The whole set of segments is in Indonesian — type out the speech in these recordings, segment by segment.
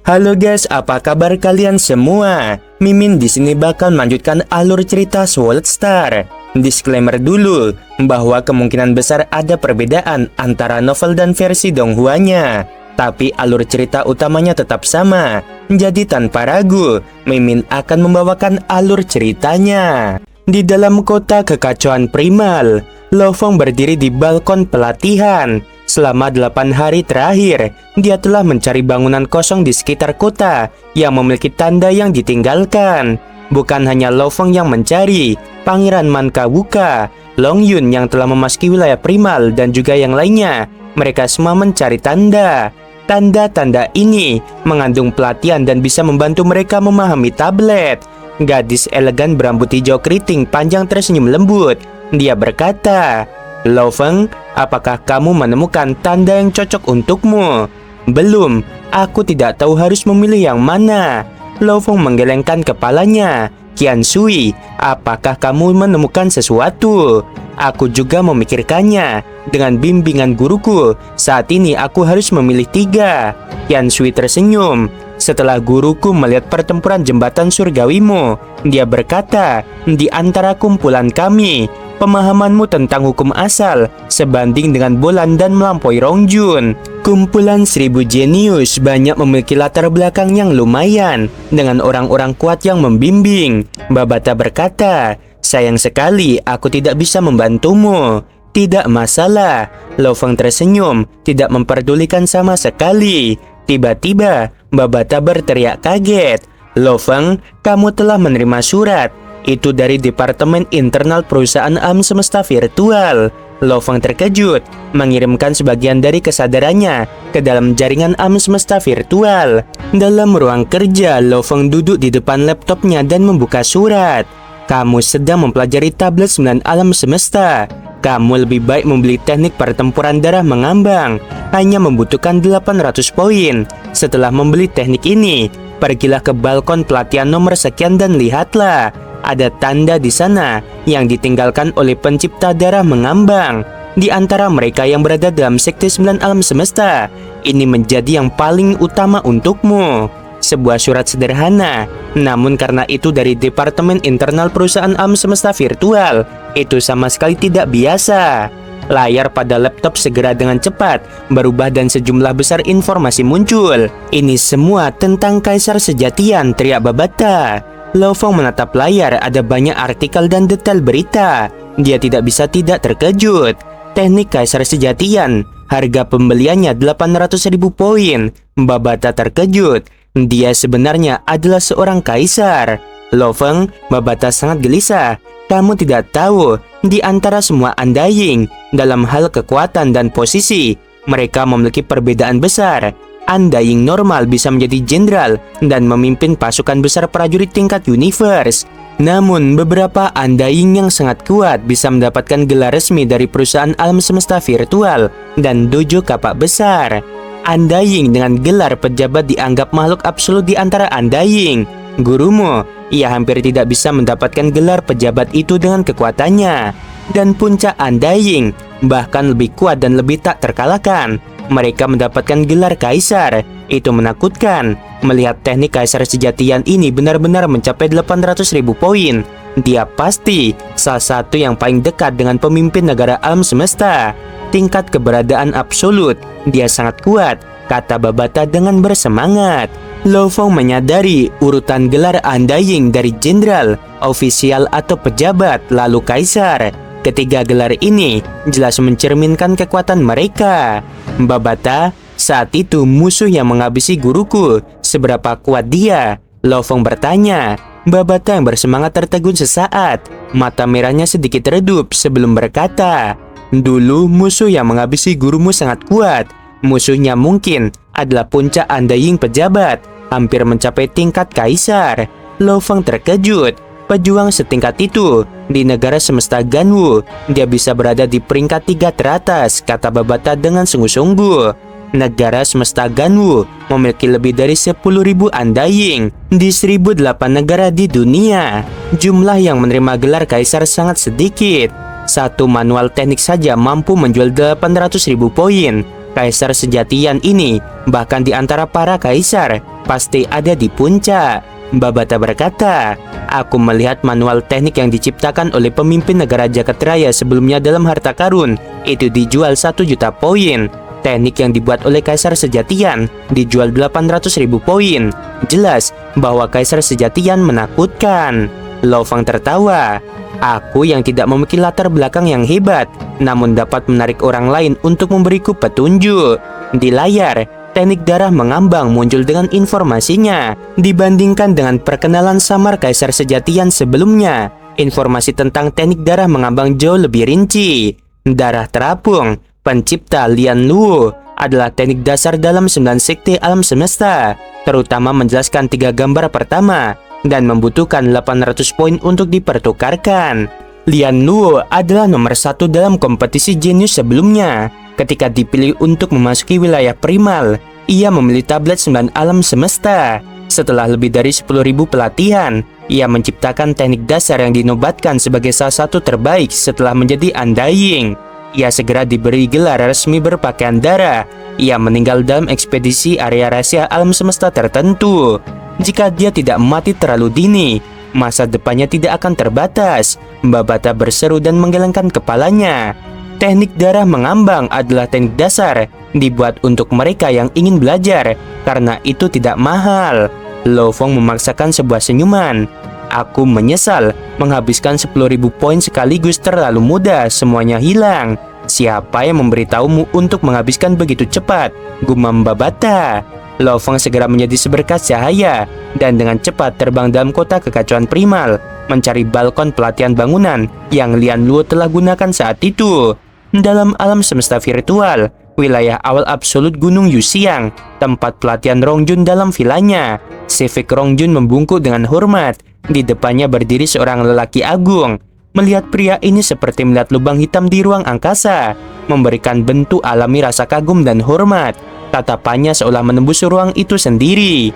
Halo guys, apa kabar kalian semua? Mimin di sini bakal melanjutkan alur cerita Sword Star. Disclaimer dulu bahwa kemungkinan besar ada perbedaan antara novel dan versi Donghua-nya. Tapi alur cerita utamanya tetap sama. Jadi tanpa ragu, Mimin akan membawakan alur ceritanya. Di dalam kota kekacauan primal, Lo Fong berdiri di balkon pelatihan. Selama 8 hari terakhir, dia telah mencari bangunan kosong di sekitar kota yang memiliki tanda yang ditinggalkan. Bukan hanya Lo Fong yang mencari, Pangeran Mankawuka, Long Yun yang telah memasuki wilayah primal, dan juga yang lainnya. Mereka semua mencari tanda. Tanda-tanda ini mengandung pelatihan dan bisa membantu mereka memahami tablet. Gadis elegan berambut hijau keriting panjang tersenyum lembut. Dia berkata, "Lo Fong, apakah kamu menemukan tanda yang cocok untukmu?" "Belum, aku tidak tahu harus memilih yang mana." Lo Fong menggelengkan kepalanya. "Qian Shui, apakah kamu menemukan sesuatu?" "Aku juga memikirkannya. Dengan bimbingan guruku, saat ini aku harus memilih 3. Qian Shui tersenyum. "Setelah guruku melihat pertempuran jembatan surgawimu, dia berkata, di antara kumpulan kami, pemahamanmu tentang hukum asal sebanding dengan Bolan dan melampaui Rongjun. Kumpulan 1000 jenius banyak memiliki latar belakang yang lumayan dengan orang-orang kuat yang membimbing." Babata berkata, "Sayang sekali aku tidak bisa membantumu." "Tidak masalah." Lo Fong tersenyum, tidak memperdulikan sama sekali. Tiba-tiba Babata berteriak kaget, "Lo Fong, kamu telah menerima surat. Itu dari Departemen Internal Perusahaan Alam Semesta Virtual." Lo Fong terkejut, mengirimkan sebagian dari kesadarannya ke dalam jaringan Alam Semesta Virtual. Dalam ruang kerja, Lo Fong duduk di depan laptopnya dan membuka surat. "Kamu sedang mempelajari tablet 9 alam semesta. Kamu lebih baik membeli teknik pertempuran darah mengambang. Hanya membutuhkan 800 poin. Setelah membeli teknik ini, pergilah ke balkon pelatihan nomor sekian dan lihatlah. Ada tanda di sana yang ditinggalkan oleh pencipta darah mengambang. Di antara mereka yang berada dalam sekte 9 alam semesta, ini menjadi yang paling utama untukmu." Sebuah surat sederhana, namun karena itu dari Departemen Internal Perusahaan Alam Semesta Virtual, itu sama sekali tidak biasa. Layar pada laptop segera dengan cepat berubah dan sejumlah besar informasi muncul. "Ini semua tentang Kaisar Sejatian," teriak Babata. Lo Fong menatap layar, ada banyak artikel dan detail berita. Dia tidak bisa tidak terkejut. Teknik Kaisar Sejatian, harga pembeliannya 800.000 poin. Babata terkejut. Dia sebenarnya adalah seorang kaisar. "Lo Fong," Babata sangat gelisah. "Kamu tidak tahu, di antara semua Undying, dalam hal kekuatan dan posisi, mereka memiliki perbedaan besar. Undying normal bisa menjadi jenderal dan memimpin pasukan besar prajurit tingkat universe. Namun beberapa Undying yang sangat kuat bisa mendapatkan gelar resmi dari perusahaan alam semesta virtual dan dojo kapak besar. Undying dengan gelar pejabat dianggap makhluk absolut di antara Undying. Gurumu, ia hampir tidak bisa mendapatkan gelar pejabat itu dengan kekuatannya. Dan puncak Undying bahkan lebih kuat dan lebih tak terkalahkan. Mereka mendapatkan gelar kaisar. Itu menakutkan. Melihat teknik Kaisar Sejatian ini benar-benar mencapai 800.000 poin. Dia pasti salah satu yang paling dekat dengan pemimpin negara alam semesta. Tingkat keberadaan absolut, dia sangat kuat," kata Babata dengan bersemangat. Lo Fong menyadari urutan gelar Undying dari jenderal, ofisial atau pejabat, lalu kaisar. Ketiga gelar ini jelas mencerminkan kekuatan mereka. "Babata, saat itu musuh yang menghabisi guruku, seberapa kuat dia?" Lo Fong bertanya. Babata yang bersemangat tertegun sesaat. Mata merahnya sedikit redup sebelum berkata, "Dulu musuh yang menghabisi gurumu sangat kuat. Musuhnya mungkin adalah puncak Undying pejabat, hampir mencapai tingkat kaisar." Lo Fong terkejut. Pejuang setingkat itu di negara semesta Ganwu, dia bisa berada di peringkat 3 teratas, kata Babata dengan sungguh-sungguh. Negara semesta Ganwu memiliki lebih dari 10.000 Undying di 1008 negara di dunia. Jumlah yang menerima gelar kaisar sangat sedikit. Satu manual teknik saja mampu menjual 800.000 poin. Kaisar sejatian ini, bahkan di antara para kaisar, pasti ada di puncak. Babata berkata, aku melihat manual teknik yang diciptakan oleh pemimpin negara Jagat Raya sebelumnya dalam harta karun. Itu dijual 1 juta poin. Teknik yang dibuat oleh Kaisar Sejatian dijual 800.000 poin. Jelas bahwa Kaisar Sejatian menakutkan. Lo Fang tertawa. Aku yang tidak memiliki latar belakang yang hebat, namun dapat menarik orang lain untuk memberiku petunjuk. Di layar, teknik darah mengambang muncul dengan informasinya. Dibandingkan dengan perkenalan samar Kaisar Sejatian sebelumnya, informasi tentang teknik darah mengambang jauh lebih rinci. Darah terapung, pencipta Lian Luo, adalah teknik dasar dalam 9 sekte alam semesta, terutama menjelaskan 3 gambar pertama, dan membutuhkan 800 poin untuk dipertukarkan. Lian Luo adalah nomor 1 dalam kompetisi jenius sebelumnya. Ketika dipilih untuk memasuki wilayah primal, ia memilih tablet 9 alam semesta. Setelah lebih dari 10.000 pelatihan, ia menciptakan teknik dasar yang dinobatkan sebagai salah satu terbaik setelah menjadi Undying. Ia segera diberi gelar resmi berpakaian darah. Ia meninggal dalam ekspedisi area rahasia alam semesta tertentu. Jika dia tidak mati terlalu dini, masa depannya tidak akan terbatas. Babata berseru dan menggelengkan kepalanya. Teknik darah mengambang adalah teknik dasar, dibuat untuk mereka yang ingin belajar, karena itu tidak mahal. Lo Fang memaksakan sebuah senyuman. Aku menyesal, menghabiskan 10.000 poin sekaligus terlalu mudah, semuanya hilang. Siapa yang memberitahumu untuk menghabiskan begitu cepat? Gumam Babata. Lo Fang segera menjadi seberkas cahaya, dan dengan cepat terbang dalam kota kekacauan primal, mencari balkon pelatihan bangunan yang Lian Luo telah gunakan saat itu. Dalam alam semesta virtual, wilayah awal absolut Gunung Yuxiang, tempat pelatihan Rongjun dalam vilanya. Civic Rongjun membungkuk dengan hormat. Di depannya berdiri seorang lelaki agung. Melihat pria ini seperti melihat lubang hitam di ruang angkasa, memberikan bentuk alami rasa kagum dan hormat. Tatapannya seolah menembus ruang itu sendiri.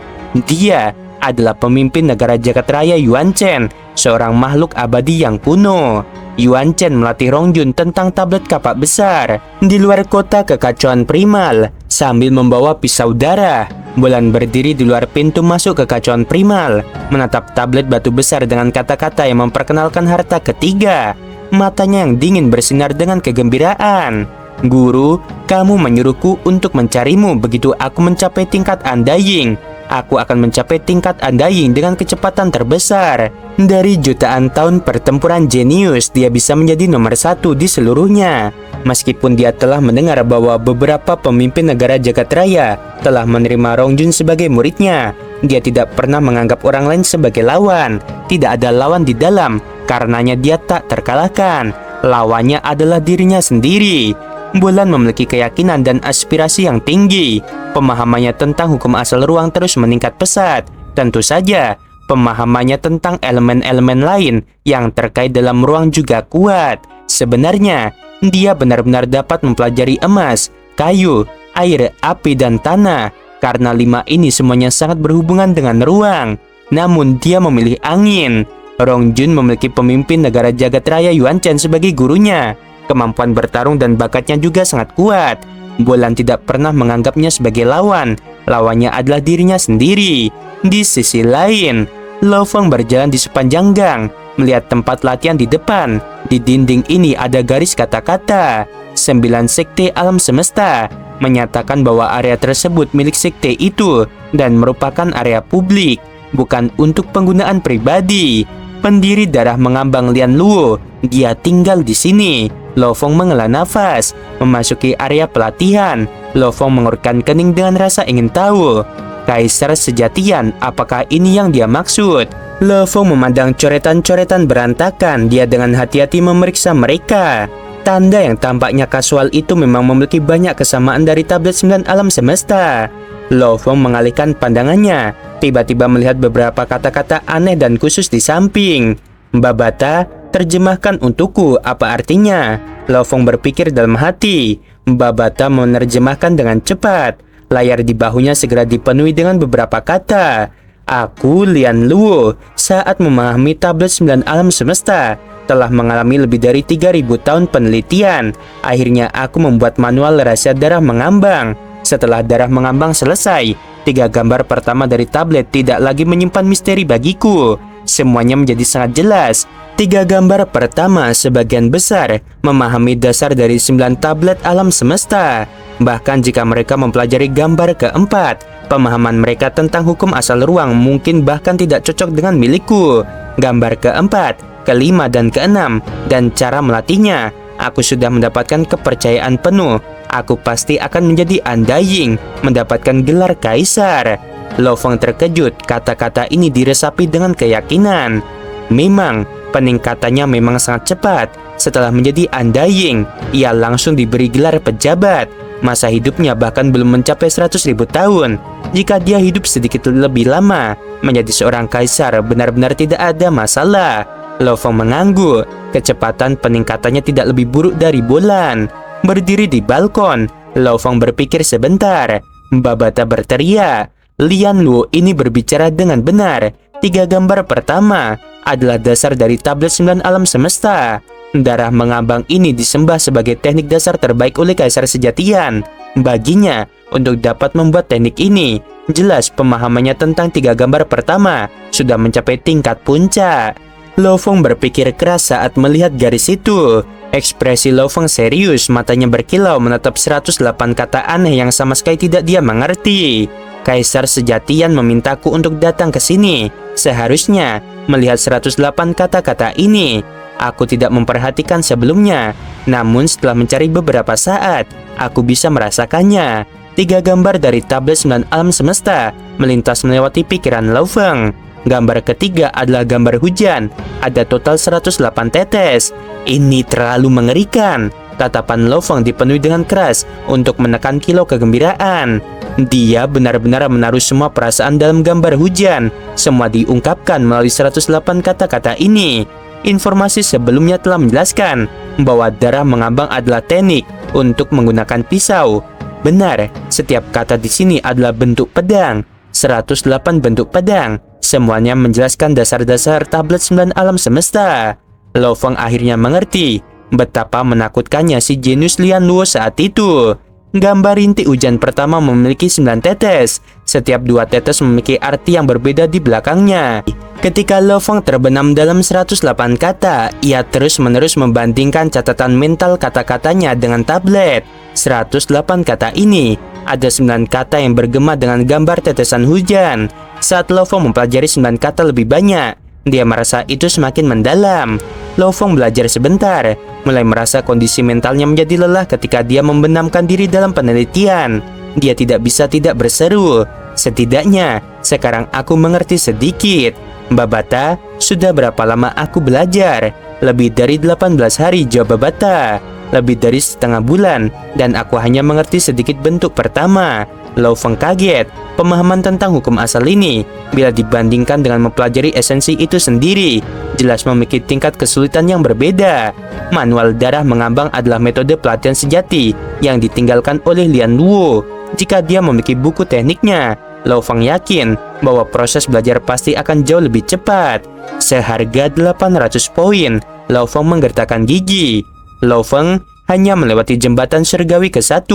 Dia adalah pemimpin negara Jagat Raya Yuan Chen, seorang makhluk abadi yang kuno. Yuan Chen melatih Rongjun tentang tablet kapak besar di luar kota kekacauan primal sambil membawa pisau darah. Bulan berdiri di luar pintu masuk kekacauan primal, menatap tablet batu besar dengan kata-kata yang memperkenalkan harta ketiga. Matanya yang dingin bersinar dengan kegembiraan. Guru, kamu menyuruhku untuk mencarimu begitu aku mencapai tingkat Undying. Aku akan mencapai tingkat Undying dengan kecepatan terbesar. Dari jutaan tahun pertempuran jenius, dia bisa menjadi nomor 1 di seluruhnya. Meskipun dia telah mendengar bahwa beberapa pemimpin negara Jagat Raya telah menerima Rongjun sebagai muridnya, dia tidak pernah menganggap orang lain sebagai lawan. Tidak ada lawan di dalam, karenanya dia tak terkalahkan. Lawannya adalah dirinya sendiri. Bulan memiliki keyakinan dan aspirasi yang tinggi. Pemahamannya tentang hukum asal ruang terus meningkat pesat. Tentu saja, pemahamannya tentang elemen-elemen lain yang terkait dalam ruang juga kuat. Sebenarnya, dia benar-benar dapat mempelajari emas, kayu, air, api, dan tanah. Karena 5 ini semuanya sangat berhubungan dengan ruang. Namun dia memilih angin. Rongjun memiliki pemimpin negara Jagat Raya Yuan Chen sebagai gurunya. Kemampuan bertarung dan bakatnya juga sangat kuat. Bulan tidak pernah menganggapnya sebagai lawan. Lawannya adalah dirinya sendiri. Di sisi lain, Lo Fang berjalan di sepanjang gang, melihat tempat latihan di depan. Di dinding ini ada garis kata-kata. 9 sekte alam semesta menyatakan bahwa area tersebut milik sekte itu dan merupakan area publik, bukan untuk penggunaan pribadi. Pendiri darah mengambang Lian Luo, dia tinggal di sini. Lo Fang menghela nafas, memasuki area pelatihan. Lo Fang mengerutkan kening dengan rasa ingin tahu. Kaisar Sejatian, apakah ini yang dia maksud? Lo Fang memandang coretan-coretan berantakan. Dia dengan hati-hati memeriksa mereka. Tanda yang tampaknya kasual itu memang memiliki banyak kesamaan dari tablet 9 alam semesta. Lo Fang mengalihkan pandangannya, tiba-tiba melihat beberapa kata-kata aneh dan khusus di samping. Babata, terjemahkan untukku, apa artinya? Lo Fang berpikir dalam hati. Babata menerjemahkan dengan cepat. Layar di bahunya segera dipenuhi dengan beberapa kata. Aku, Lian Luo, saat memahami tablet 9 alam semesta, telah mengalami lebih dari 3000 tahun penelitian. Akhirnya aku membuat manual rahasia darah mengambang. Setelah darah mengambang selesai, 3 gambar pertama dari tablet tidak lagi menyimpan misteri bagiku. Semuanya menjadi sangat jelas. 3 gambar pertama sebagian besar memahami dasar dari 9 tablet alam semesta. Bahkan jika mereka mempelajari gambar keempat, pemahaman mereka tentang hukum asal ruang mungkin bahkan tidak cocok dengan milikku. Gambar keempat, kelima, dan keenam, dan cara melatihnya, aku sudah mendapatkan kepercayaan penuh. Aku pasti akan menjadi Undying, mendapatkan gelar kaisar. Lo Feng terkejut, kata-kata ini diresapi dengan keyakinan. Memang, peningkatannya memang sangat cepat. Setelah menjadi Undying, ia langsung diberi gelar pejabat. Masa hidupnya bahkan belum mencapai 100.000 tahun. Jika dia hidup sedikit lebih lama, menjadi seorang kaisar benar-benar tidak ada masalah. Lo Feng mengangguk. Kecepatan peningkatannya tidak lebih buruk dari bulan. Berdiri di balkon, Lo Feng berpikir sebentar. Babata berteriak, Lian Luo ini berbicara dengan benar. 3 gambar pertama adalah dasar dari tablet 9 alam semesta. Darah mengambang ini disembah sebagai teknik dasar terbaik oleh Kaisar Sejatian. Baginya, untuk dapat membuat teknik ini, jelas pemahamannya tentang 3 gambar pertama sudah mencapai tingkat puncak. Lo Feng berpikir keras saat melihat garis itu. Ekspresi Lo Feng serius, matanya berkilau menatap 108 kata aneh yang sama sekali tidak dia mengerti. Kaisar Sejatian memintaku untuk datang ke sini. Seharusnya melihat 108 kata-kata ini. Aku tidak memperhatikan sebelumnya, namun setelah mencari beberapa saat, aku bisa merasakannya. 3 gambar dari tablet 9 alam semesta melintas melewati pikiran Lo Feng. Gambar ketiga adalah gambar hujan. Ada total 108 tetes. Ini terlalu mengerikan. Tatapan Lo Feng dipenuhi dengan keras untuk menekan kilau kegembiraan. Dia benar-benar menaruh semua perasaan dalam gambar hujan. Semua diungkapkan melalui 108 kata-kata ini. Informasi sebelumnya telah menjelaskan bahwa darah mengambang adalah teknik untuk menggunakan pisau. Benar, setiap kata di sini adalah bentuk pedang. 108 bentuk pedang. Semuanya menjelaskan dasar-dasar tablet 9 alam semesta. Lo Feng akhirnya mengerti betapa menakutkannya si jenius Lian Luo saat itu. Gambar rintik hujan pertama memiliki 9 tetes. Setiap 2 tetes memiliki arti yang berbeda di belakangnya. Ketika Lo Feng terbenam dalam 108 kata, ia terus-menerus membandingkan catatan mental kata-katanya dengan tablet. 108 kata ini, ada 9 kata yang bergema dengan gambar tetesan hujan. Saat Lo Feng mempelajari 9 kata lebih banyak, dia merasa itu semakin mendalam. Lo Feng belajar sebentar, mulai merasa kondisi mentalnya menjadi lelah ketika dia membenamkan diri dalam penelitian. Dia tidak bisa tidak berseru. Setidaknya, sekarang aku mengerti sedikit. Babata, sudah berapa lama aku belajar? Lebih dari 18 hari, jawab Babata. Lebih dari setengah bulan, dan aku hanya mengerti sedikit bentuk pertama. Lo Feng kaget. Pemahaman tentang hukum asal ini, bila dibandingkan dengan mempelajari esensi itu sendiri, jelas memiliki tingkat kesulitan yang berbeda. Manual darah mengambang adalah metode pelatihan sejati yang ditinggalkan oleh Lian Luo. Jika dia memiliki buku tekniknya, Lo Feng yakin bahwa proses belajar pasti akan jauh lebih cepat. Seharga 800 poin, Lo Feng menggertakkan gigi. Lo Feng hanya melewati jembatan surgawi ke-1.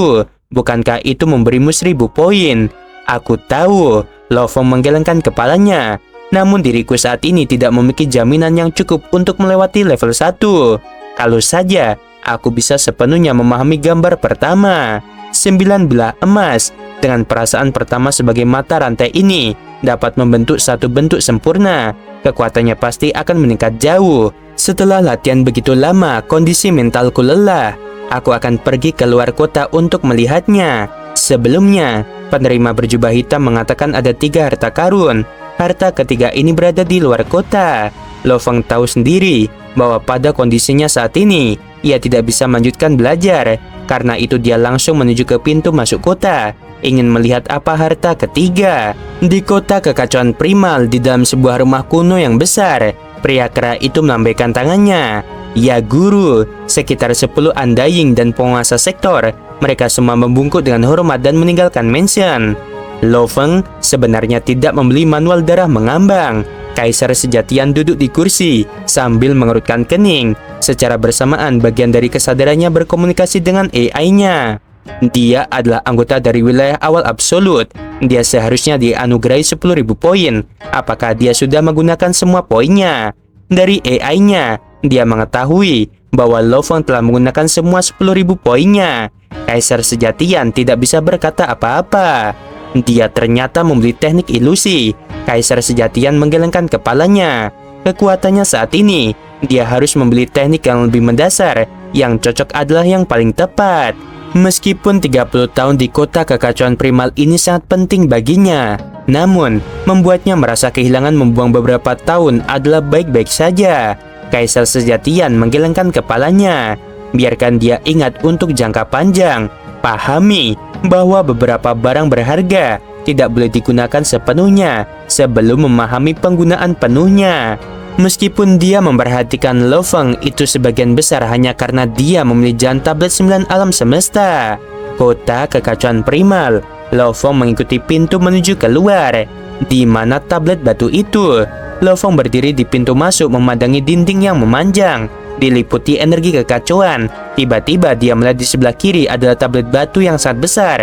Bukankah itu memberimu 1000 poin? Aku tahu. Lo Feng menggelengkan kepalanya. Namun diriku saat ini tidak memiliki jaminan yang cukup untuk melewati level 1. Kalau saja aku bisa sepenuhnya memahami gambar pertama. 9 belah emas dengan perasaan pertama sebagai mata rantai ini dapat membentuk satu bentuk sempurna. Kekuatannya pasti akan meningkat jauh. Setelah latihan begitu lama, kondisi mentalku lelah. Aku akan pergi ke luar kota untuk melihatnya. Sebelumnya, penerima berjubah hitam mengatakan ada 3 harta karun. Harta ketiga ini berada di luar kota. Lo Feng tahu sendiri bahwa pada kondisinya saat ini, ia tidak bisa melanjutkan belajar. Karena itu dia langsung menuju ke pintu masuk kota, ingin melihat apa harta ketiga. Di kota kekacauan primal, di dalam sebuah rumah kuno yang besar, pria kera itu melambaikan tangannya. Ya guru, sekitar 10 Undying dan penguasa sektor, mereka semua membungkuk dengan hormat dan meninggalkan mansion. Lo Feng sebenarnya tidak membeli manual darah mengambang. Kaisar Sejatian duduk di kursi sambil mengerutkan kening. Secara bersamaan, bagian dari kesadarannya berkomunikasi dengan AI-nya. Dia adalah anggota dari wilayah awal absolut. Dia seharusnya dianugerahi 10.000 poin. Apakah dia sudah menggunakan semua poinnya? Dari AI-nya, dia mengetahui bahwa Lo Feng telah menggunakan semua 10.000 poinnya. Kaisar Sejatian tidak bisa berkata apa-apa. Dia ternyata membeli teknik ilusi. Kaisar Sejatian menggelengkan kepalanya. Kekuatannya saat ini, dia harus membeli teknik yang lebih mendasar. Yang cocok adalah yang paling tepat. Meskipun 30 tahun di kota kekacauan primal ini sangat penting baginya, namun membuatnya merasa kehilangan membuang beberapa tahun adalah baik-baik saja. Kaisar Sejatian menggelengkan kepalanya. Biarkan dia ingat untuk jangka panjang. Pahami bahwa beberapa barang berharga tidak boleh digunakan sepenuhnya sebelum memahami penggunaan penuhnya. Meskipun dia memperhatikan Lo Feng itu sebagian besar hanya karena dia memilih jalan tablet 9 alam semesta. Kota kekacauan primal, Lo Feng mengikuti pintu menuju keluar. Di mana tablet batu itu? Lo Feng berdiri di pintu masuk memandangi dinding yang memanjang, diliputi energi kekacauan. Tiba-tiba dia melihat di sebelah kiri adalah tablet batu yang sangat besar.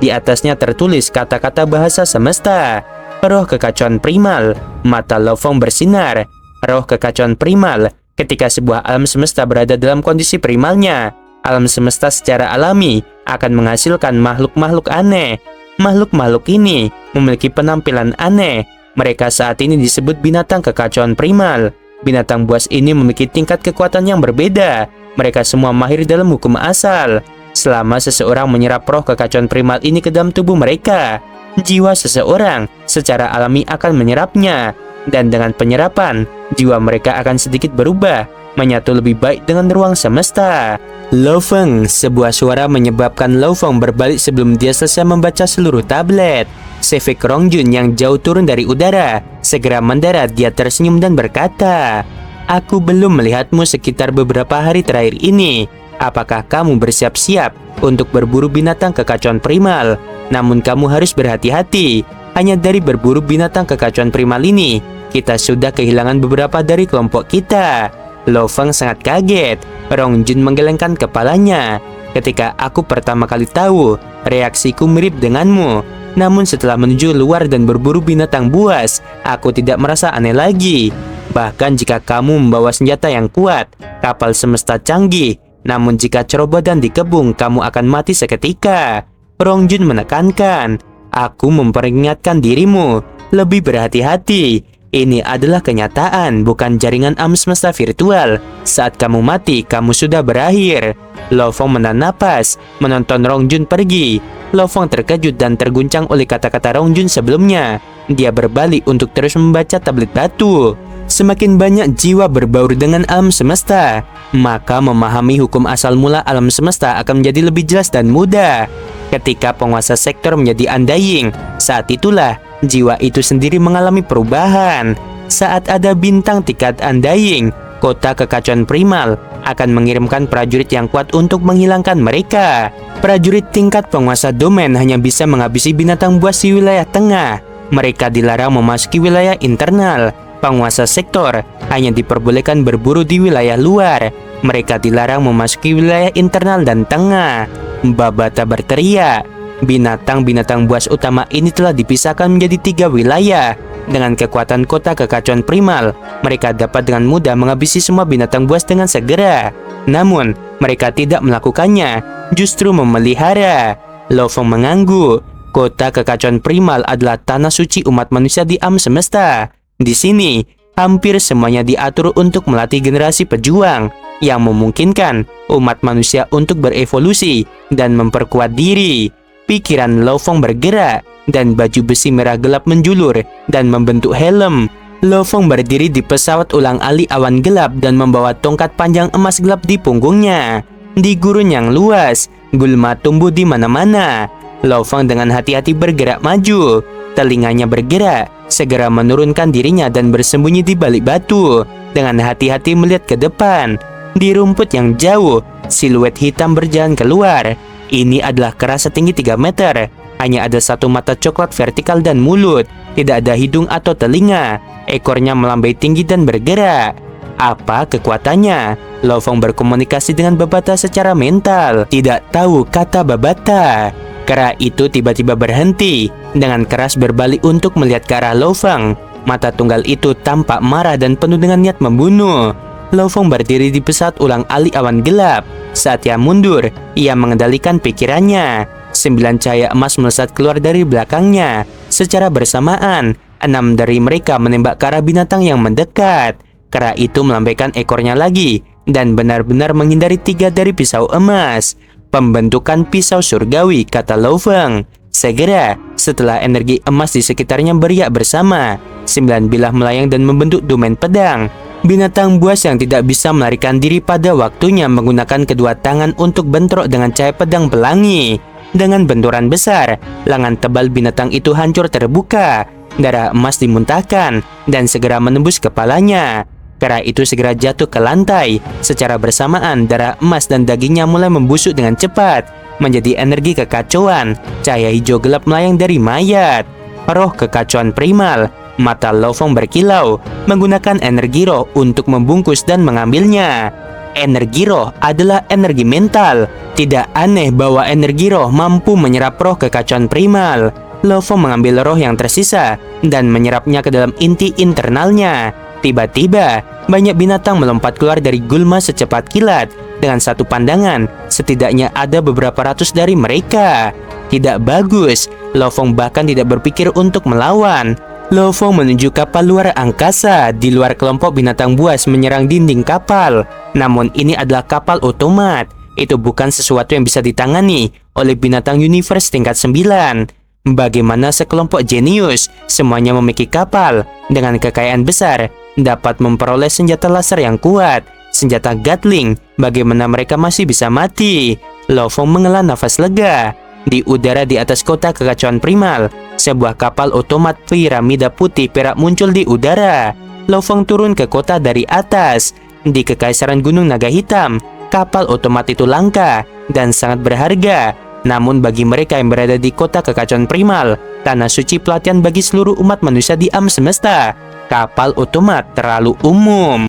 Di atasnya tertulis kata-kata bahasa semesta. Roh kekacauan primal. Mata Lo Feng bersinar. Roh kekacauan primal. Ketika sebuah alam semesta berada dalam kondisi primalnya, alam semesta secara alami akan menghasilkan makhluk-makhluk aneh. Makhluk-makhluk ini memiliki penampilan aneh. Mereka saat ini disebut binatang kekacauan primal. Binatang buas ini memiliki tingkat kekuatan yang berbeda. Mereka semua mahir dalam hukum asal. Selama seseorang menyerap roh kekacauan primal ini ke dalam tubuh mereka, jiwa seseorang secara alami akan menyerapnya. Dan dengan penyerapan, jiwa mereka akan sedikit berubah, menyatu lebih baik dengan ruang semesta. Lo Feng, sebuah suara menyebabkan Lo Feng berbalik sebelum dia selesai membaca seluruh tablet. Sevik Rongjun yang jauh turun dari udara segera mendarat. Dia tersenyum dan berkata, "Aku belum melihatmu sekitar beberapa hari terakhir ini. Apakah kamu bersiap-siap untuk berburu binatang kekacauan primal? Namun kamu harus berhati-hati. Hanya dari berburu binatang kekacauan primal ini, kita sudah kehilangan beberapa dari kelompok kita." Lo Feng sangat kaget. Rongjun menggelengkan kepalanya. "Ketika aku pertama kali tahu, reaksiku mirip denganmu. Namun setelah menuju luar dan berburu binatang buas, aku tidak merasa aneh lagi. Bahkan jika kamu membawa senjata yang kuat, kapal semesta canggih, namun jika cerobohan dikebung, kamu akan mati seketika." Rongjun menekankan, "Aku memperingatkan dirimu, lebih berhati-hati. Ini adalah kenyataan, bukan jaringan alam semesta virtual. Saat kamu mati, kamu sudah berakhir." Lo Feng menahan napas, menonton Rongjun pergi. Lo Feng terkejut dan terguncang oleh kata-kata Rongjun sebelumnya. Dia berbalik untuk terus membaca tablet batu. Semakin banyak jiwa berbaur dengan alam semesta, maka memahami hukum asal mula alam semesta akan menjadi lebih jelas dan mudah. Ketika penguasa sektor menjadi undying, saat itulah jiwa itu sendiri mengalami perubahan. Saat ada bintang tingkat undying, kota kekacauan primal akan mengirimkan prajurit yang kuat untuk menghilangkan mereka. Prajurit tingkat penguasa domain hanya bisa menghabisi binatang buas di wilayah tengah. Mereka dilarang memasuki wilayah internal. Penguasa sektor hanya diperbolehkan berburu di wilayah luar. Mereka dilarang memasuki wilayah internal dan tengah. Babata berteriak. Binatang-binatang buas utama ini telah dipisahkan menjadi 3 wilayah. Dengan kekuatan kota kekacauan primal, mereka dapat dengan mudah menghabisi semua binatang buas dengan segera. Namun, mereka tidak melakukannya, justru memelihara. Lo Feng mengangguk. Kota kekacauan primal adalah tanah suci umat manusia di alam semesta. Di sini, hampir semuanya diatur untuk melatih generasi pejuang yang memungkinkan umat manusia untuk berevolusi dan memperkuat diri. Pikiran Lo Feng bergerak dan baju besi merah gelap menjulur dan membentuk helm. Lo Feng berdiri di pesawat ulang-alik awan gelap dan membawa tongkat panjang emas gelap di punggungnya. Di gurun yang luas, gulma tumbuh di mana-mana. Lo Feng dengan hati-hati bergerak maju. Telinganya bergerak, segera menurunkan dirinya dan bersembunyi di balik batu. Dengan hati-hati melihat ke depan. Di rumput yang jauh, siluet hitam berjalan keluar. Ini adalah kera setinggi 3 meter. Hanya ada satu mata coklat vertikal dan mulut. Tidak ada hidung atau telinga. Ekornya melambai tinggi dan bergerak. Apa kekuatannya? Lo Fong berkomunikasi dengan Babata secara mental. Tidak tahu kata Babata. Kera itu tiba-tiba berhenti. Dengan keras berbalik untuk melihat ke arah Lo Fong. Mata tunggal itu tampak marah dan penuh dengan niat membunuh. Lo Fong berdiri di pesawat ulang-alik awan gelap. Saat ia mundur, ia mengendalikan pikirannya. 9 cahaya emas melesat keluar dari belakangnya. Secara bersamaan, 6 dari mereka menembak ke arah binatang yang mendekat. Kera itu melambaikan ekornya lagi dan benar-benar menghindari 3 dari pisau emas. Pembentukan pisau surgawi, kata Lo Fong. Segera, setelah energi emas di sekitarnya beriak bersama, 9 bilah melayang dan membentuk domain pedang. Binatang buas yang tidak bisa melarikan diri pada waktunya menggunakan kedua tangan untuk bentrok dengan cahaya pedang pelangi. Dengan benturan besar, lengan tebal binatang itu hancur terbuka. Darah emas dimuntahkan dan segera menembus kepalanya. Kera itu segera jatuh ke lantai. Secara bersamaan, darah emas dan dagingnya mulai membusuk dengan cepat, menjadi energi kekacauan. Cahaya hijau gelap melayang dari mayat. Roh kekacauan primal. Mata Lo Fong berkilau, menggunakan energi roh untuk membungkus dan mengambilnya. Energi roh adalah energi mental. Tidak aneh bahwa energi roh mampu menyerap roh kekacauan primal. Lo Fong mengambil roh yang tersisa dan menyerapnya ke dalam inti internalnya. Tiba-tiba, banyak binatang melompat keluar dari gulma secepat kilat. Dengan satu pandangan, setidaknya ada beberapa ratus dari mereka. Tidak bagus, Lo Fong bahkan tidak berpikir untuk melawan. Lo Fong menuju kapal luar angkasa. Di luar kelompok binatang buas menyerang dinding kapal. Namun ini adalah kapal otomat. Itu bukan sesuatu yang bisa ditangani oleh binatang universe tingkat 9. Bagaimana sekelompok jenius, semuanya memiliki kapal dengan kekayaan besar, dapat memperoleh senjata laser yang kuat, senjata Gatling, bagaimana mereka masih bisa mati? Lo Fong menghela nafas lega. Di udara di atas kota kekacauan primal, sebuah kapal otomat piramida putih perak muncul di udara. Lo Fong turun ke kota dari atas. Di Kekaisaran Gunung Naga Hitam, kapal otomat itu langka dan sangat berharga. Namun bagi mereka yang berada di kota kekacauan primal, tanah suci pelatihan bagi seluruh umat manusia di alam semesta, kapal otomat terlalu umum.